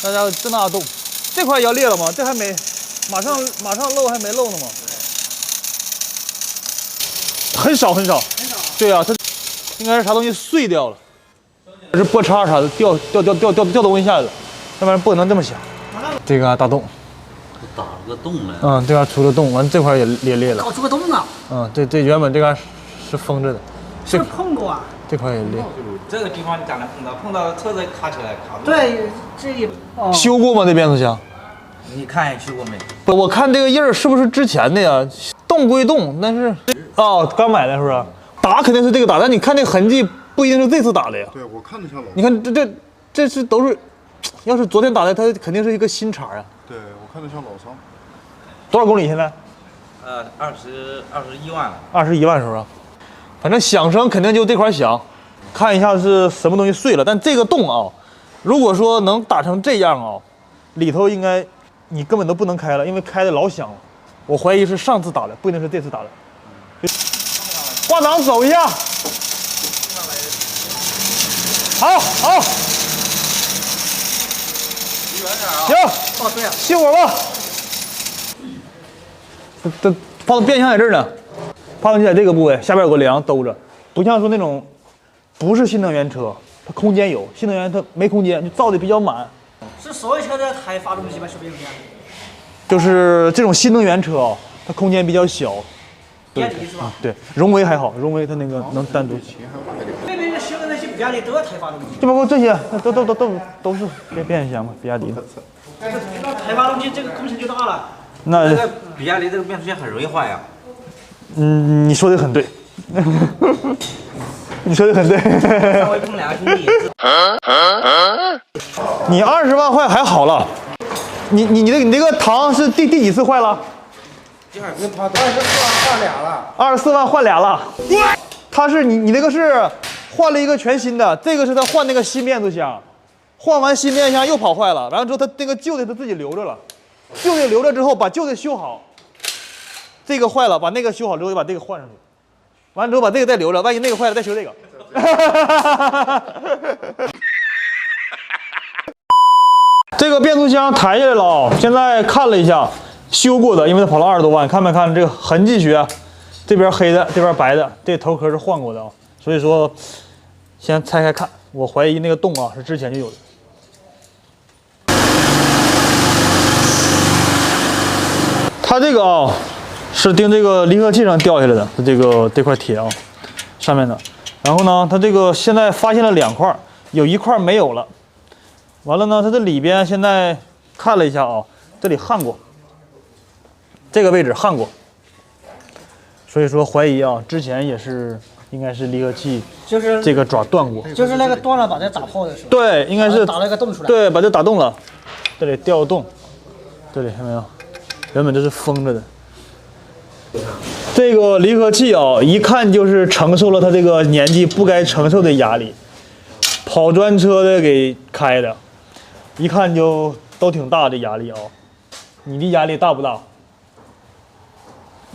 大家这么大洞，这块要裂了吗？这还没，马上漏还没漏呢吗？很少。对啊，它应该是啥东西碎掉了，是波叉啥的掉东西下来了，要不然不能这么响。这个大洞，打了个洞了。嗯，这块出了洞，完这块也裂了。搞出个洞啊！嗯，这原本这块是封着的，是碰过啊。这块也裂。这个地方你咋能碰到车子卡起来卡住？对，这也修过吗？这变速箱？你看下去过没？我看这个印儿是不是之前的呀？动归动，但是哦，刚买的是不是？打肯定是这个打，但你看这个痕迹不一定是这次打的呀。对，我看着像老。你看这是都是，要是昨天打的，它肯定是一个新茬呀。对，我看着像老伤。多少公里现在21万了。21万是不是？反正响声肯定就这块响，看一下是什么东西碎了。但这个洞啊，如果说能打成这样啊，里头应该你根本都不能开了，因为开的老响了。我怀疑是上次打的，不一定是这次打的。挂档走一下，好，离远点啊。行，哦对啊，熄火吧。这发动变速箱在这儿呢，发动机在这个部位，下边有个梁兜着，不像说那种不是新能源车，它空间有，新能源它没空间，就造的比较满。是所有车的抬发动机吧？是不是这样？就是这种新能源车啊，它空间比较小。比亚迪是吧？对，荣威还好，荣威它那个能单独。那边修的那些比亚迪都要抬发动机。就包括这些，都是变速箱嘛，比亚迪的。抬发动机这个工程就大了。那这个比亚迪这个变速箱很容易坏呀。你说的很对，你说的很对。上回碰两个兄弟也是。你20万坏还好了，你那个糖是第几次坏了24万换俩了。 ？24万换俩了。他是你那个是换了一个全新的，这个是他换那个新变速箱，换完新变速箱又跑坏了，完了之后他那个旧的他自己留着了，旧的留着之后把旧的修好，这个坏了把那个修好之后又把这个换上去，完了之后把这个再留着，万一那个坏了再修这个。这个变速箱抬下来了啊，现在看了一下，修过的，因为它跑了20多万，看没看这个痕迹学？这边黑的，这边白的，这头壳是换过的啊，所以说先拆开看，我怀疑那个洞啊是之前就有的。它这个啊是钉这个离合器上掉下来的，这块铁啊上面的，然后呢，它这个现在发现了2块，有一块没有了。完了呢，它这里边现在看了一下啊，这里焊过，这个位置焊过，所以说怀疑啊，之前也是应该是离合器就是这个爪断过，就是那个断了把这打破的时候。对，应该是打了个洞出来。对，把这打洞了，这里掉洞，这里看到没有？原本这是封着的。这个离合器啊，一看就是承受了它这个年纪不该承受的压力，跑专车的给开的。一看就都挺大的压力啊，你的压力大不大？